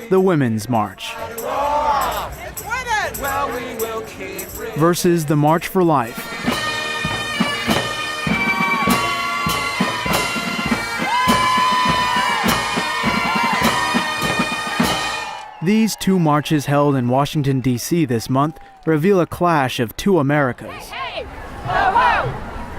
The Women's March versus the March for Life. These two marches held in Washington, D.C. this month reveal a clash of two Americas. Hey, hey! Ho, ho!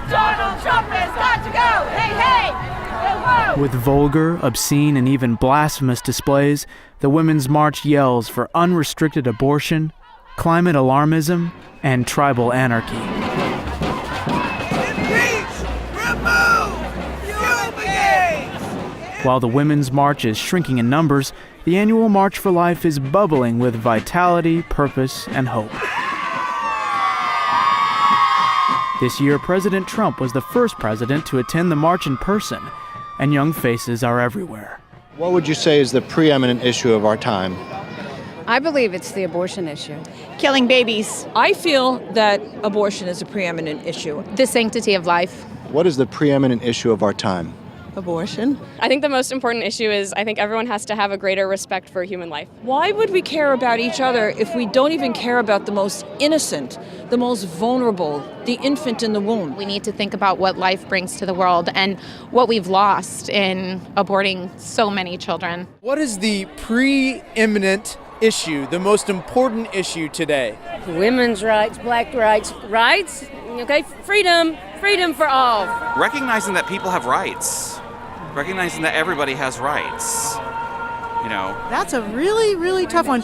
Donald Trump has got to go! Hey, hey! Ho, ho! With vulgar, obscene, and even blasphemous displays, the Women's March yells for unrestricted abortion, climate alarmism, and tribal anarchy. Impeach! Remove! Fumigate! While the Women's March is shrinking in numbers, the annual March for Life is bubbling with vitality, purpose, and hope. This year, President Trump was the first president to attend the march in person, and young faces are everywhere. What would you say is the preeminent issue of our time? I believe it's the abortion issue. Killing babies. I feel that abortion is a preeminent issue. The sanctity of life. What is the preeminent issue of our time? Abortion. I think the most important issue is I think everyone has to have a greater respect for human life. Why would we care about each other if we don't even care about the most innocent, the most vulnerable, the infant in the womb? We need to think about what life brings to the world and what we've lost in aborting so many children. What is the preeminent issue, the most important issue today? Women's rights, black rights, okay, freedom for all. Recognizing that people have rights, recognizing that everybody has rights, you know. That's a really, really tough one.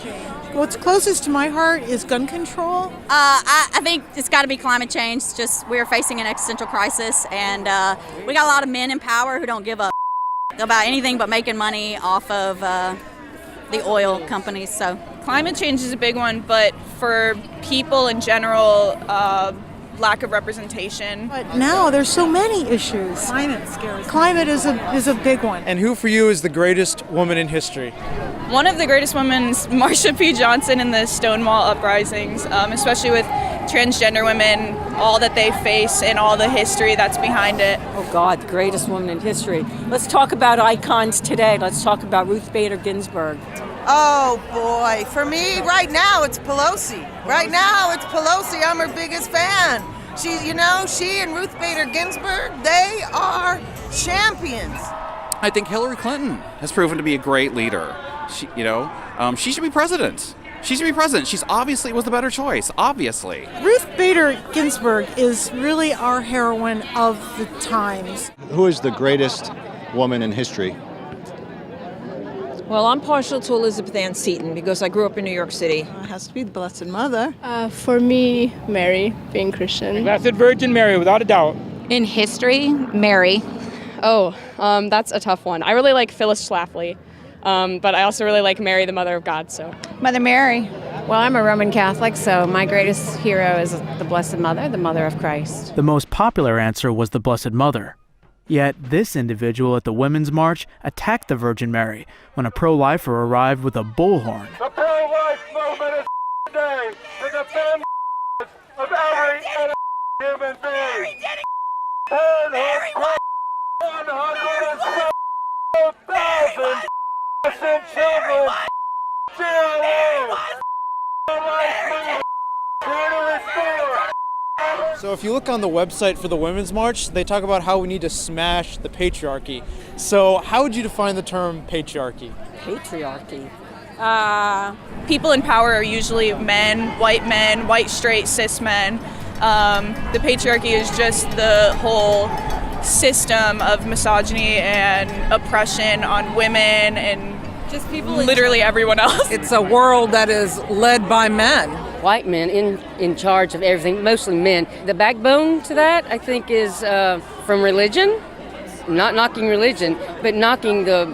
What's closest to my heart is gun control. I think it's got to be climate change. It's just we're facing an existential crisis, and we got a lot of men in power who don't give a about anything but making money off of the oil companies. So climate change is a big one, but for people in general, lack of representation. But now there's so many issues. Climate is a big one. And who for you is the greatest woman in history? One of the greatest women is Marsha P. Johnson in the Stonewall uprisings, especially with transgender women, all that they face and all the history that's behind it. Oh God, the greatest woman in history. Let's talk about icons today. Let's talk about Ruth Bader Ginsburg. Oh boy, for me right now it's Pelosi. Right now it's Pelosi. I'm her biggest fan. She and Ruth Bader Ginsburg, they are champions. I think Hillary Clinton has proven to be a great leader. She should be president. She should be president. She's obviously was the better choice, obviously. Ruth Bader Ginsburg is really our heroine of the times. Who is the greatest woman in history? Well, I'm partial to Elizabeth Ann Seton because I grew up in New York City. It has to be the Blessed Mother. For me, Mary, being Christian. Blessed Virgin Mary, without a doubt. In history, Mary. Oh, that's a tough one. I really like Phyllis Schlafly, but I also really like Mary, the Mother of God. So Mother Mary. Well, I'm a Roman Catholic, so my greatest hero is the Blessed Mother, the Mother of Christ. The most popular answer was the Blessed Mother. Yet this individual at the Women's March attacked the Virgin Mary when a pro-lifer arrived with a bullhorn. The pro-life movement is today to defend of every human being. 100,000 innocent children still alive. Pro-life movement here to restore. So if you look on the website for the Women's March, they talk about how we need to smash the patriarchy. So how would you define the term patriarchy? Patriarchy. People in power are usually men, white, straight, cis men. The patriarchy is just the whole system of misogyny and oppression on women and just people, literally everyone else. It's a world that is led by men. White men in charge of everything, mostly men. The backbone to that, I think, is from religion. Not knocking religion, but knocking the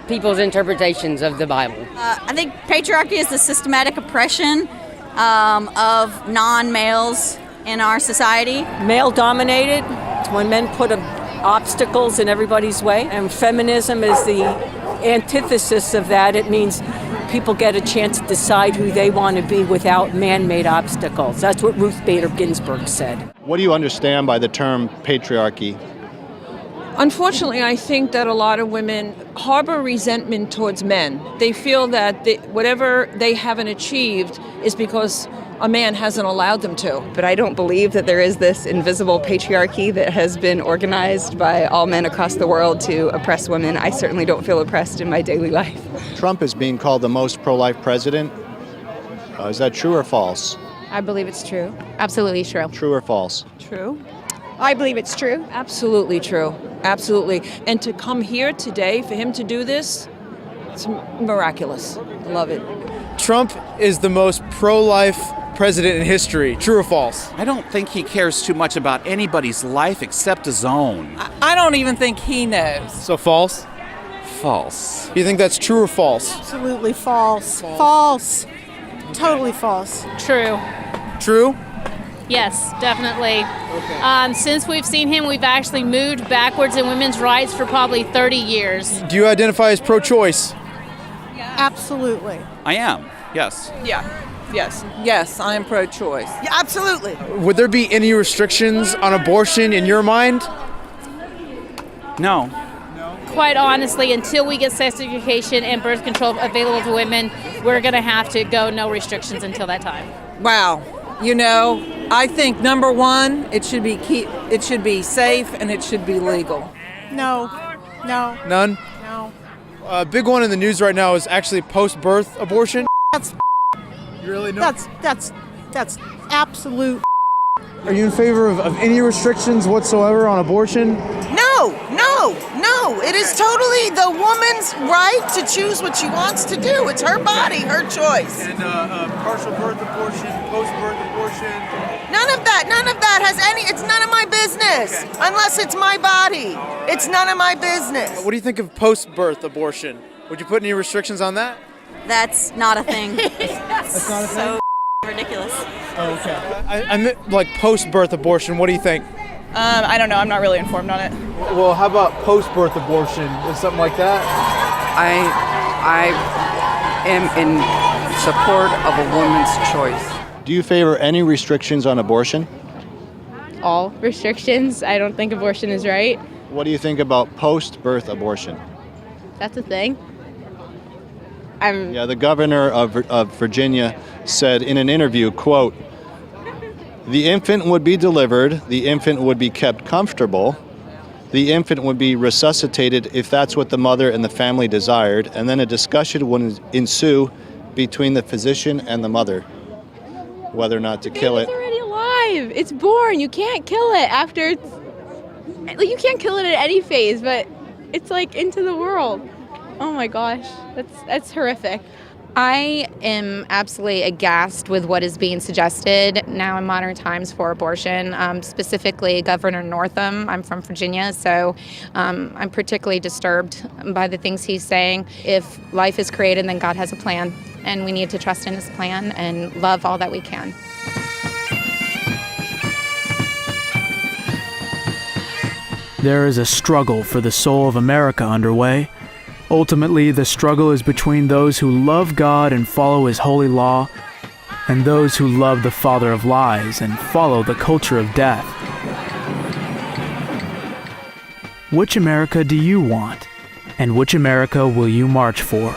people's interpretations of the Bible. I think patriarchy is the systematic oppression of non-males in our society. Male-dominated, when men put obstacles in everybody's way. And feminism is the antithesis of that. It means people get a chance to decide who they want to be without man-made obstacles. That's what Ruth Bader Ginsburg said. What do you understand by the term patriarchy? Unfortunately, I think that a lot of women harbor resentment towards men. They feel that whatever they haven't achieved is because a man hasn't allowed them to. But I don't believe that there is this invisible patriarchy that has been organized by all men across the world to oppress women. I certainly don't feel oppressed in my daily life. Trump is being called the most pro-life president. Is that true or false? I believe it's true. Absolutely true. True or false? True. I believe it's true. Absolutely true. Absolutely. And to come here today, for him to do this, it's miraculous. I love it. Trump is the most pro-life president in history. True or false? I don't think he cares too much about anybody's life except his own. I don't even think he knows. So false? False. You think that's true or false? Absolutely false. False. Totally false. True. True? Yes, definitely. Since we've seen him, we've actually moved backwards in women's rights for probably 30 years. Do you identify as pro-choice? Absolutely. I am, yes. Yeah. Yes. Yes, I am pro-choice. Yeah, absolutely. Would there be any restrictions on abortion in your mind? No. Quite honestly, until we get sex education and birth control available to women, we're going to have to go no restrictions until that time. Wow. You know, I think number one, it should be safe and it should be legal. No. No. None? No. A big one in the news right now is actually post-birth abortion. That's You really know? that's absolute. Are you in favor of any restrictions whatsoever on abortion? No, no, no. It is totally the woman's right to choose what she wants to do. It's her body, her choice. And partial birth abortion, post-birth abortion. None of that has any, it's none of my business. Unless it's my body. It's none of my business. What do you think of post-birth abortion? Would you put any restrictions on that? That's not a thing. That's not a thing? So ridiculous. Oh, okay. I meant like post-birth abortion. What do you think? I don't know. I'm not really informed on it. Well, how about post-birth abortion? Is something like that? I am in support of a woman's choice. Do you favor any restrictions on abortion? All restrictions. I don't think abortion is right. What do you think about post-birth abortion? That's a thing. Yeah, the governor of Virginia said in an interview, quote, "The infant would be delivered, the infant would be kept comfortable, the infant would be resuscitated if that's what the mother and the family desired, and then a discussion would ensue between the physician and the mother, whether or not to kill it." It's already alive. It's born. You can't kill it after it's... You can't kill it at any phase, but it's like into the world. Oh my gosh, that's horrific. I am absolutely aghast with what is being suggested now in modern times for abortion, specifically Governor Northam. I'm from Virginia, so I'm particularly disturbed by the things he's saying. If life is created, then God has a plan, and we need to trust in his plan and love all that we can. There is a struggle for the soul of America underway. Ultimately, the struggle is between those who love God and follow his holy law, and those who love the father of lies and follow the culture of death. Which America do you want? And which America will you march for?